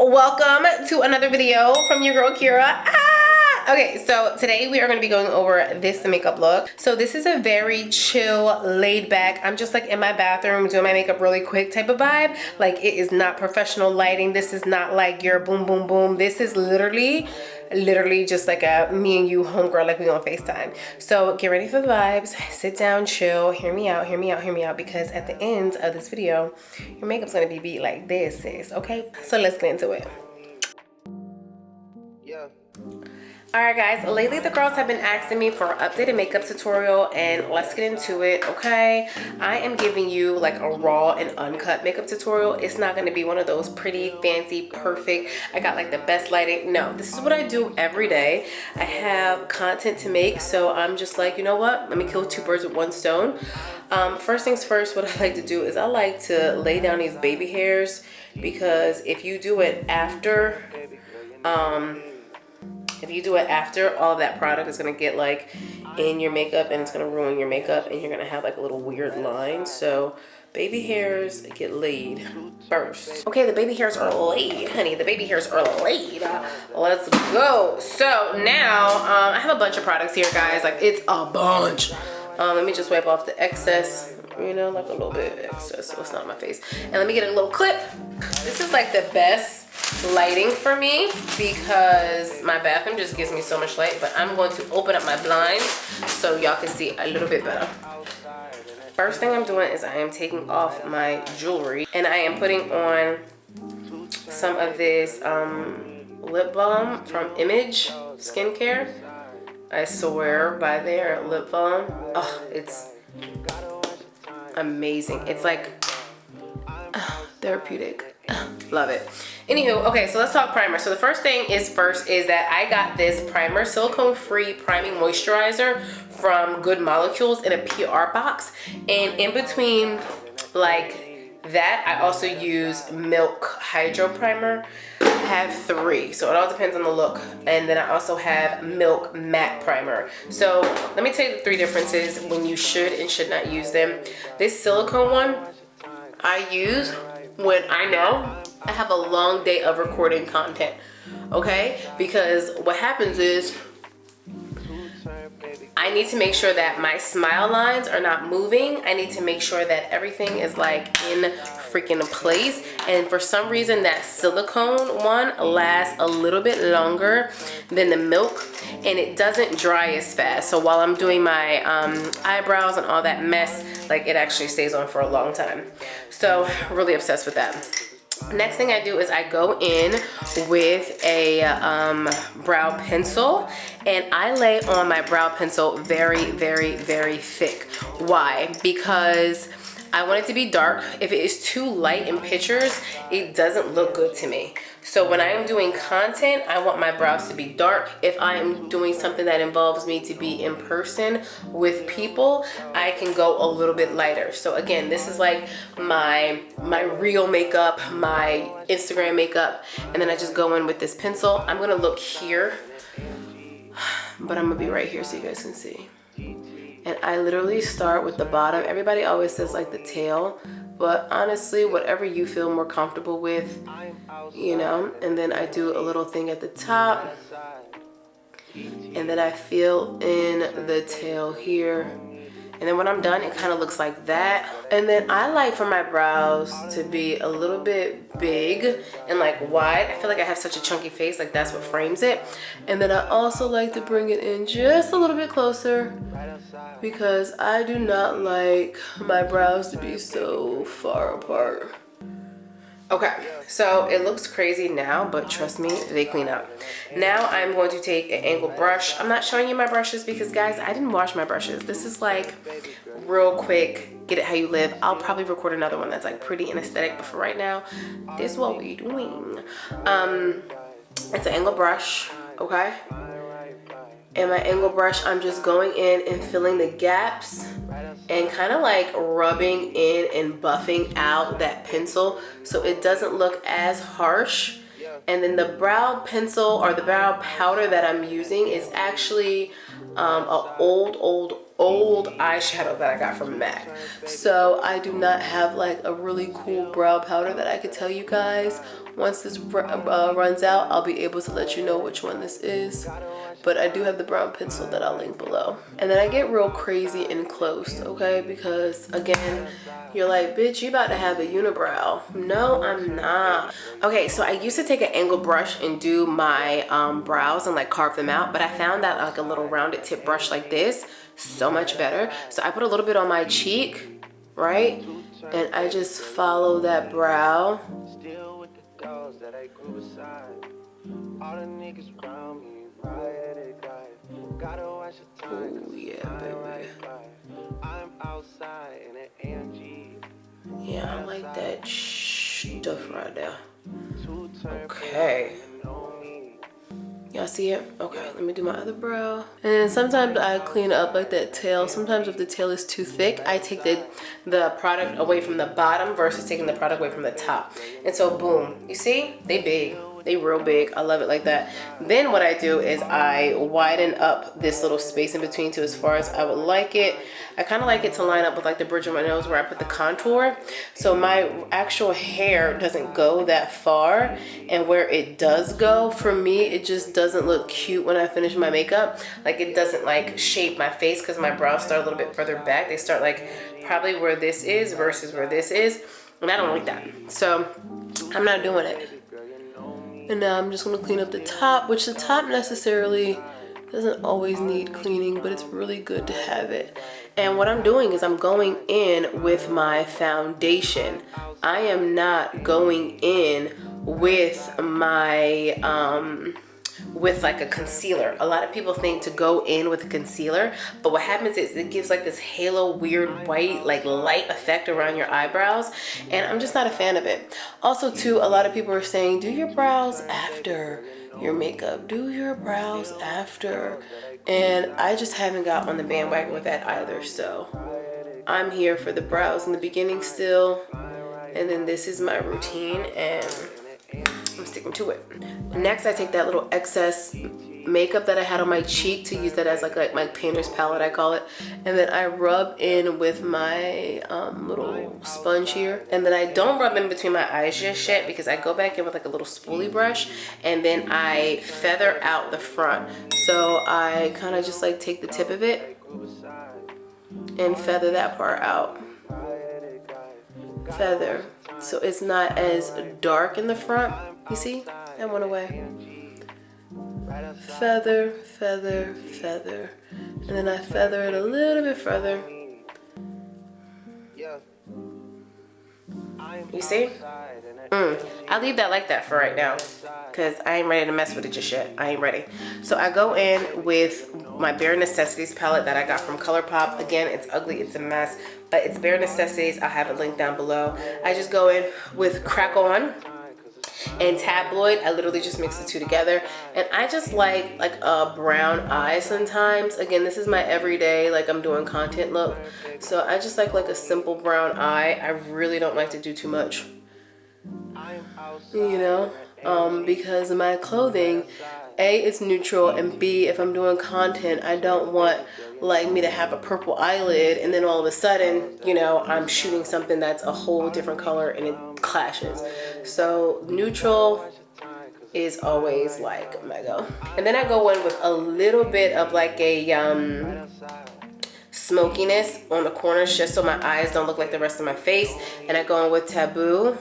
Welcome to another video from your girl Kira. Okay, so today we are going to be going over this makeup look. So this is a very chill, laid back, I'm just like in my bathroom doing my makeup really quick type of vibe. Like, it is not professional lighting. This is not like your boom boom boom. This is literally just like a me and you homegirl, like we on FaceTime. So get ready for the vibes, sit down, chill, hear me out, because at the end of this video your makeup's gonna be beat like this, sis. Okay, so let's get into it. Alright guys, lately the girls have been asking me for an updated makeup tutorial, and let's get into it, okay? I am giving you like a raw and uncut makeup tutorial. It's not going to be one of those pretty, fancy, perfect, I got like the best lighting. No, this is what I do every day. I have content to make, so I'm just like, you know what? Let me kill two birds with one stone. First things first, what I like to do is I like to lay down these baby hairs, because if you do it after, all of that product is going to get like in your makeup, and it's going to ruin your makeup, and you're going to have like a little weird line. So baby hairs get laid first. Okay, the baby hairs are laid, honey. The baby hairs are laid. Let's go. So now I have a bunch of products here, guys. Like, it's a bunch. Let me just wipe off the excess, you know, like a little bit of excess so it's not on my face. And let me get a little clip. This is like the best lighting for me because my bathroom just gives me so much light, but I'm going to open up my blinds so y'all can see a little bit better. First thing I'm doing is I am taking off my jewelry, and I am putting on some of this lip balm from Image Skincare. I swear by their lip balm. Oh, it's amazing. It's like therapeutic. Love it. Anywho, okay, so let's talk primer. So the first thing is that I got this primer, silicone free priming moisturizer from Good Molecules in a PR box, and in between like that I also use Milk Hydro Primer. I have 3, so it all depends on the look. And then I also have Milk Matte Primer. So let me tell you the 3 differences when you should and should not use them. This silicone one I use when I know I have a long day of recording content, okay? Because what happens is I need to make sure that my smile lines are not moving. I need to make sure that everything is like in freaking place. And for some reason that silicone one lasts a little bit longer than the milk, and it doesn't dry as fast. So while I'm doing my eyebrows and all that mess, like, it actually stays on for a long time. So really obsessed with that. Next thing I do is I go in with a brow pencil, and I lay on my brow pencil very, very, very thick. Why? Because I want it to be dark. If it is too light in pictures, it doesn't look good to me. So when I am doing content, I want my brows to be dark. If I am doing something that involves me to be in person with people, I can go a little bit lighter. So again, this is like my real makeup, my Instagram makeup, and then I just go in with this pencil. I'm gonna look here, but I'm gonna be right here so you guys can see. And I literally start with the bottom. Everybody always says like the tail, but honestly, whatever you feel more comfortable with, you know. And then I do a little thing at the top, and then I fill in the tail here. And then when I'm done, it kind of looks like that. And then I like for my brows to be a little bit big and like wide. I feel like I have such a chunky face, like that's what frames it. And then I also like to bring it in just a little bit closer, because I do not like my brows to be so far apart. Okay, so it looks crazy now, but trust me, they clean up. Now I'm going to take an angled brush. I'm not showing you my brushes because, guys, I didn't wash my brushes. This is like real quick, get it how you live. I'll probably record another one that's like pretty and aesthetic, but for right now, this is what we're doing. It's an angled brush, okay? And my angle brush, I'm just going in and filling the gaps and kind of like rubbing in and buffing out that pencil so it doesn't look as harsh. And then the brow pencil or the brow powder that I'm using is actually an old old eyeshadow that I got from MAC. So I do not have like a really cool brow powder that I could tell you guys. Once this runs out, I'll be able to let you know which one this is. But I do have the brown pencil that I'll link below. And then I get real crazy and close, okay? Because again, you're like, bitch, you about to have a unibrow. No, I'm not. Okay, so I used to take an angled brush and do my brows and like carve them out, but I found that like a little rounded tip brush like this, so much better. So I put a little bit on my cheek, right? And I just follow that brow. Oh yeah, baby. Yeah, I like that stuff right there. Okay. Y'all see it? Okay, let me do my other brow. And then sometimes I clean up like that tail. Sometimes if the tail is too thick, I take the product away from the bottom versus taking the product away from the top. And so boom, you see? They big. They real big. I love it like that. Then what I do is I widen up this little space in between to as far as I would like it. I kind of like it to line up with like the bridge of my nose where I put the contour. So my actual hair doesn't go that far. And where it does go, for me, it just doesn't look cute when I finish my makeup. Like it doesn't like shape my face because my brows start a little bit further back. They start like probably where this is versus where this is. And I don't like that. So I'm not doing it. And now I'm just gonna clean up the top, which the top necessarily doesn't always need cleaning, but it's really good to have it. And what I'm doing is I'm going in with my foundation. I am not going in with my, with like a concealer. A lot of people think to go in with a concealer, but what happens is it gives like this halo weird white like light effect around your eyebrows, and I'm just not a fan of it. Also too, a lot of people are saying do your brows after your makeup, do your brows after, and I just haven't got on the bandwagon with that either. So I'm here for the brows in the beginning still, and then this is my routine and I'm sticking to it. Next, I take that little excess makeup that I had on my cheek to use that as like my painter's palette, I call it. And then I rub in with my little sponge here. And then I don't rub in between my eyes just yet because I go back in with like a little spoolie brush and then I feather out the front. So I kind of just like take the tip of it and feather that part out. Feather. So it's not as dark in the front. You see? That went away. Feather, feather, feather. And then I feather it a little bit further. You see? I leave that like that for right now because I ain't ready to mess with it just yet. I ain't ready. So I go in with my Bare Necessities palette that I got from ColourPop. Again, it's ugly, it's a mess, but it's Bare Necessities. I'll have a link down below. I just go in with Crack On and Tabloid. I literally just mix the two together, and I just like a brown eye sometimes. Again, this is my everyday, like I'm doing content look, so I just like a simple brown eye. I really don't like to do too much, you know, because my clothing, A, it's neutral, and B, if I'm doing content, I don't want like me to have a purple eyelid and then all of a sudden, you know, I'm shooting something that's a whole different color and it clashes. So neutral is always like my go. And then I go in with a little bit of like a smokiness on the corners just so my eyes don't look like the rest of my face. And I go in with Taboo.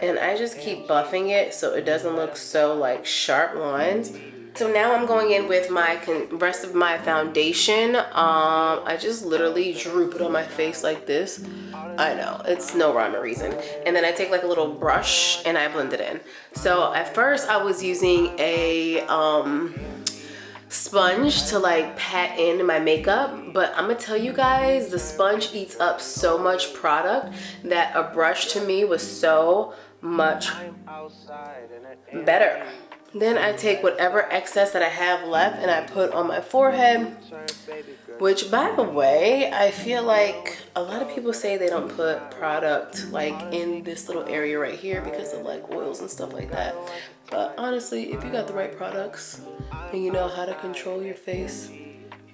And I just keep buffing it so it doesn't look so like sharp lines. So now I'm going in with my rest of my foundation. I just literally droop it on my face like this. I know, it's no rhyme or reason. And then I take like a little brush and I blend it in. So at first I was using a sponge to like pat in my makeup, but I'm gonna tell you guys, the sponge eats up so much product that a brush to me was so much better. Then I take whatever excess that I have left and I put on my forehead, which, by the way, I feel like a lot of people say they don't put product like in this little area right here because of like oils and stuff like that. But honestly, if you got the right products and you know how to control your face,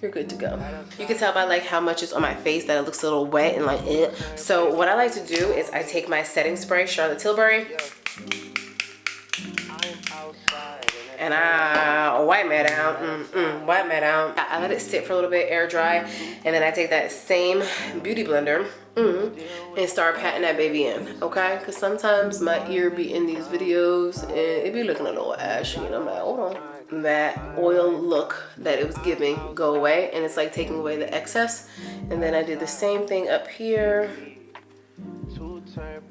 you're good to go. You can tell by like how much is on my face that it looks a little wet and like it. So what I like to do is I take my setting spray, Charlotte Tilbury, and I wipe me down, wipe me down. I let it sit for a little bit, air dry, and then I take that same beauty blender and start patting that baby in, okay? Because sometimes my ear be in these videos and it be looking a little ashy, and I'm like, hold on. That oil look that it was giving go away, and it's like taking away the excess. And then I did the same thing up here.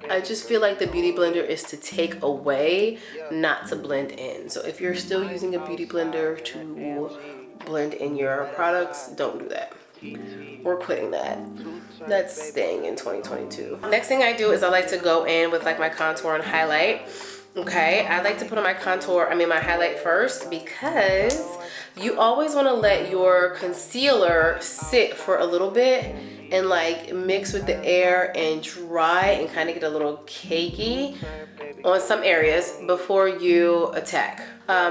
I just feel like the beauty blender is to take away, not to blend in. So if you're still using a beauty blender to blend in your products, don't do that. We're quitting that. That's staying in 2022. Next thing I do is I like to go in with like my contour and highlight. Okay, I like to put on my my highlight first, because you always want to let your concealer sit for a little bit and like mix with the air and dry and kind of get a little cakey on some areas before you attack.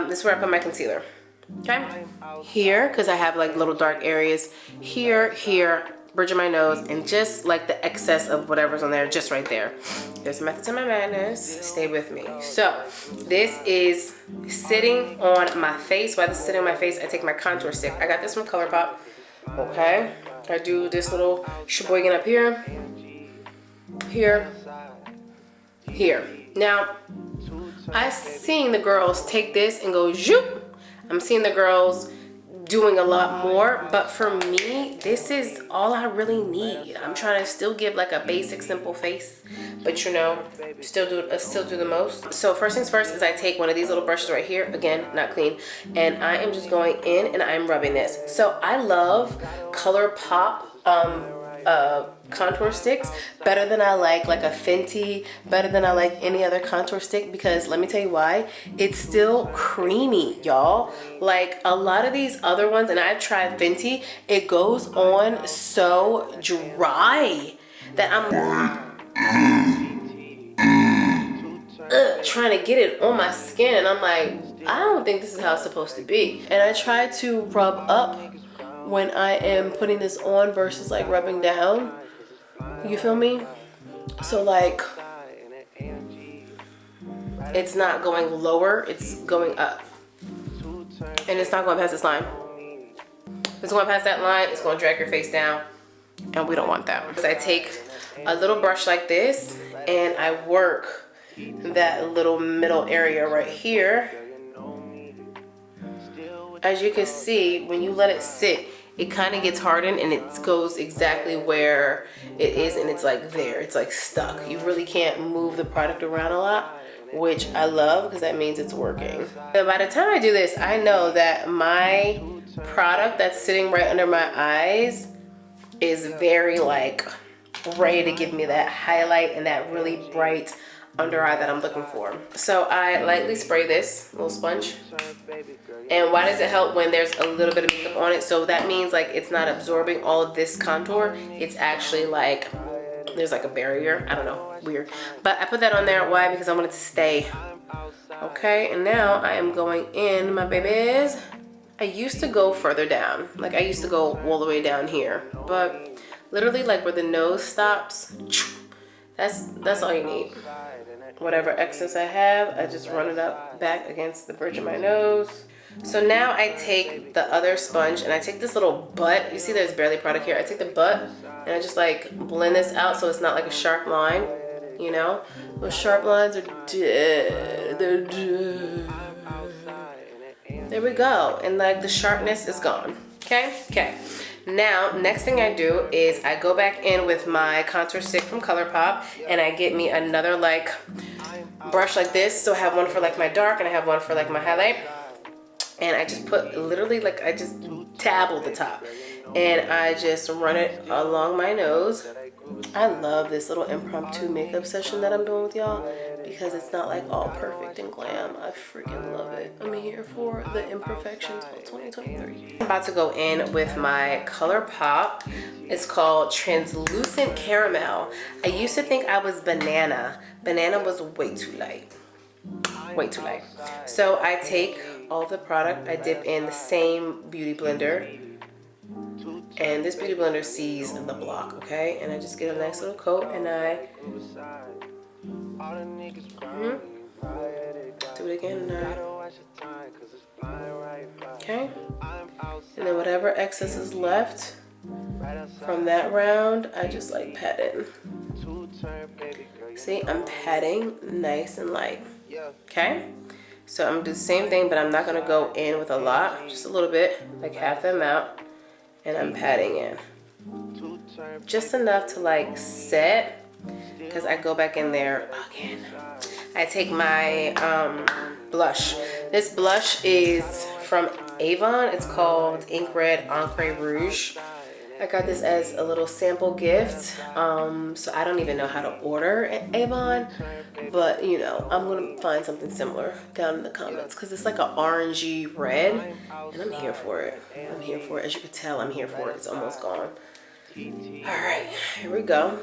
This is where I put my concealer. Okay, here, because I have like little dark areas here, bridge of my nose, and just like the excess of whatever's on there, just right there. There's method to my madness. Stay with me. So this is sitting on my face. While this is sitting on my face, I take my contour stick. I got this from ColourPop. Okay, I do this little sheboygan up here, here. Now, I've seen the girls take this and go zoop. I'm seeing the girls doing a lot more, but for me, this is all I really need. I'm trying to still give like a basic simple face, but you know, still do the most. So first things first is I take one of these little brushes right here, again, not clean, and I am just going in and I'm rubbing this. So I love ColourPop contour sticks better than I like a Fenty, better than I like any other contour stick, because let me tell you why. It's still creamy, y'all. Like a lot of these other ones, and I've tried Fenty, it goes on so dry that I'm trying to get it on my skin, and I'm like, I don't think this is how it's supposed to be. And I try to rub up when I am putting this on versus like rubbing down. You feel me? So like, it's not going lower, it's going up. And it's not going past this line. If it's going past that line, it's going to drag your face down, and we don't want that. So I take a little brush like this and I work that little middle area right here. As you can see, when you let it sit, it kind of gets hardened and it goes exactly where it is, and it's like there, it's like stuck. You really can't move the product around a lot, which I love because that means it's working. And by the time I do this, I know that my product that's sitting right under my eyes is very like ready to give me that highlight and that really bright under eye that I'm looking for. So I lightly spray this little sponge. And why does it help when there's a little bit of makeup on it? So that means like it's not absorbing all of this contour. It's actually like there's like a barrier. I don't know, weird. But I put that on there. Why? Because I want it to stay. Okay, and now I am going in, my babies. I used to go further down. Like I used to go all the way down here. But literally like where the nose stops, that's all you need. Whatever excess I have, I just run it up back against the bridge of my nose. So now I take the other sponge and I take this little butt. You see there's barely product here. I take the butt and I just like blend this out so it's not like a sharp line, you know? Those sharp lines are dead. They're dead. There we go. And like the sharpness is gone. Okay? Okay. Now, next thing I do is I go back in with my contour stick from ColourPop and I get me another like brush like this. So I have one for like my dark and I have one for like my highlight. And I just put literally like, I just dabble the top and I just run it along my nose. I love this little impromptu makeup session that I'm doing with y'all because it's not like all perfect and glam. I freaking love it. I'm here for the imperfections of 2023. I'm about to go in with my ColourPop. It's called Translucent Caramel. I used to think I was banana. Banana was way too light. Way too light. So I take all the product, I dip in the same beauty blender. And this beauty blender sees the block, okay? And I just get a nice little coat and I do it again and okay? And then whatever excess is left from that round, I just like pat in. See, I'm patting nice and light, okay? So I'm gonna do the same thing, but I'm not gonna go in with a lot, just a little bit, like half the amount. And I'm patting in just enough to like set, because I go back in there again. I take my blush. This blush is from Avon. It's called Ink Red Encre Rouge. I got this as a little sample gift. So I don't even know how to order at Avon, but you know, I'm gonna find something similar down in the comments because it's like an orangey red and I'm here for it. I'm here for it. As you can tell, I'm here for it. It's almost gone. All right, here we go.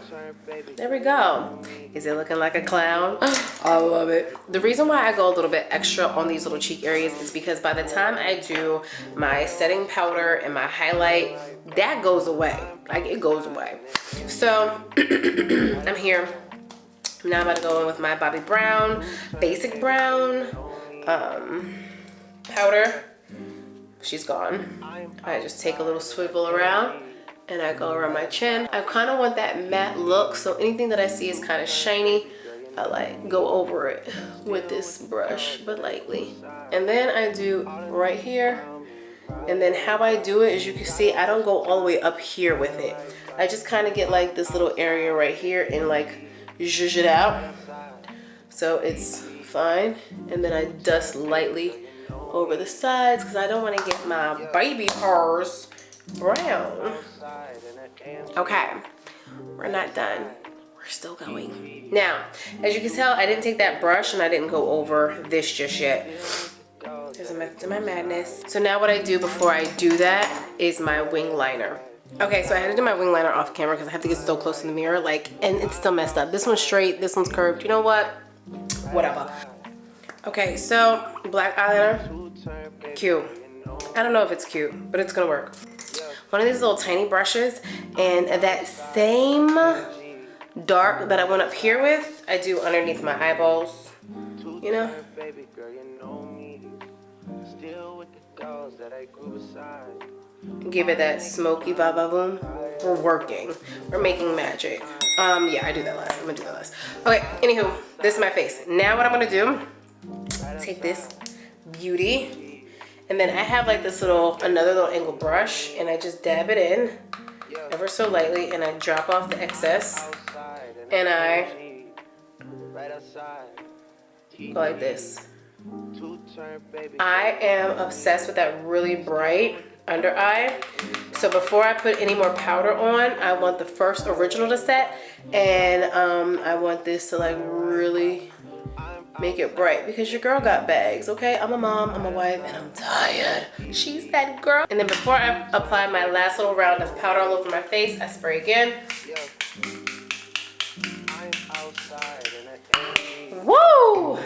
There we go. Is it looking like a clown? I love it. The reason why I go a little bit extra on these little cheek areas is because by the time I do my setting powder and my highlight, that goes away. Like, it goes away. So I'm here. Now I'm about to go in with my Bobbi Brown Basic Brown powder. She's gone. I just take a little swivel around and I go around my chin. I kind of want that matte look, so anything that I see is kind of shiny, I like go over it with this brush, but lightly. And then I do right here. And then how I do it, as you can see, I don't go all the way up here with it. I just kind of get like this little area right here and like zhuzh it out. So it's fine. And then I dust lightly over the sides because I don't want to get my baby hairs brown. Okay, we're not done. We're still going. Now, as you can tell, I didn't take that brush and I didn't go over this just yet. There's a method to my madness. So now what I do before I do that is my wing liner. Okay, so I had to do my wing liner off camera because I have to get so close in the mirror, like, and it's still messed up. This one's straight, this one's curved. You know what? Whatever. Okay, so black eyeliner, cute. I don't know if it's cute, but it's gonna work. One of these little tiny brushes, and that same dark that I went up here with, I do underneath my eyeballs, you know? Give it that smoky va-va-voom. We're working. We're making magic. Yeah, I do that last. I'm gonna do that last. Okay, anywho, this is my face. Now what I'm gonna do, take this beauty, and then I have like this another little angle brush, and I just dab it in ever so lightly, and I drop off the excess, and I go like this. I am obsessed with that really bright under eye. So before I put any more powder on, I want the first original to set, and I want this to like really make it bright because your girl got bags, okay? I'm a mom, I'm a wife, and I'm tired. She's that girl. And then before I apply my last little round of powder all over my face, I spray again. Woo!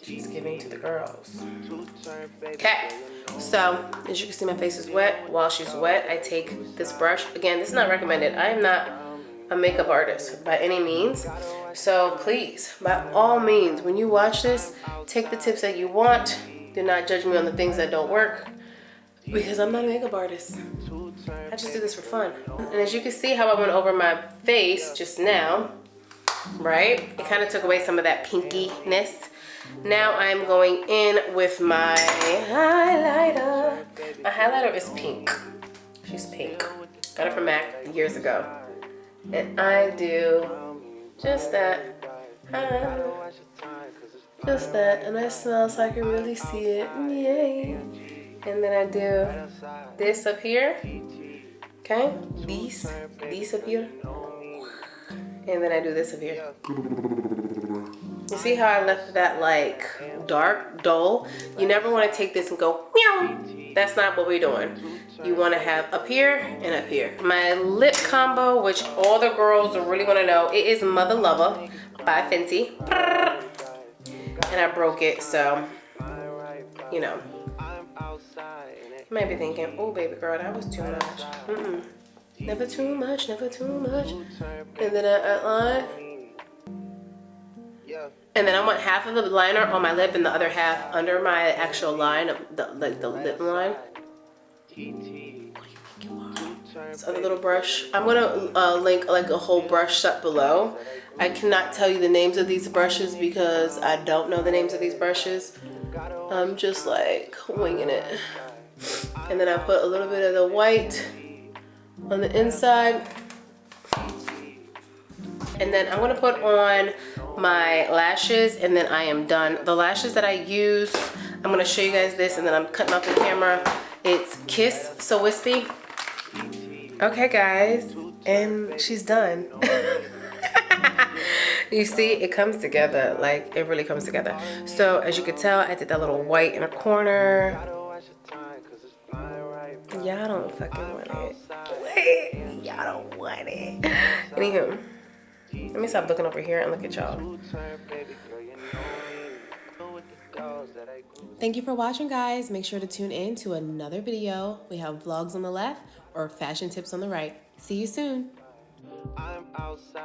She's giving to the girls. Okay, so as you can see, my face is wet. While she's wet, I take this brush. Again, this is not recommended. I am not a makeup artist by any means. So please, by all means, when you watch this, take the tips that you want. Do not judge me on the things that don't work, because I'm not a makeup artist. I just do this for fun. And as you can see how I went over my face just now, right? It kind of took away some of that pinkiness. Now I'm going in with my highlighter. My highlighter is pink. She's pink. Got it from MAC years ago. And I do just that. Just that. And I smell so I can really see it. Yay. And then I do this up here. Okay? These up here. And then I do this up here. You see how I left that like dark, dull? You never want to take this and go, meow. That's not what we're doing. You want to have up here and up here. My lip combo, which all the girls really want to know, it is Mother Lover by Fenty. And I broke it, so, you know. You might be thinking, oh, baby girl, that was too much. Never too much, never too much. And then I outline. And then I want half of the liner on my lip and the other half under my actual line, the lip line. This other little brush. I'm gonna link like a whole brush set below. I cannot tell you the names of these brushes because I don't know the names of these brushes. I'm just like winging it. And then I put a little bit of the white on the inside. And then I'm gonna put on my lashes and then I am done. The lashes that I use, I'm gonna show you guys this and then I'm cutting off the camera. It's Kiss So Wispy. Okay guys, and she's done. You see, it comes together, like it really comes together. So as you can tell, I did that little white in a corner. Y'all don't fucking want it. Wait, y'all don't want it. Anywho, let me stop looking over here and look at y'all. Thank you for watching, guys. Make sure to tune in to another video. We have vlogs on the left or fashion tips on the right. See you soon. I'm outside.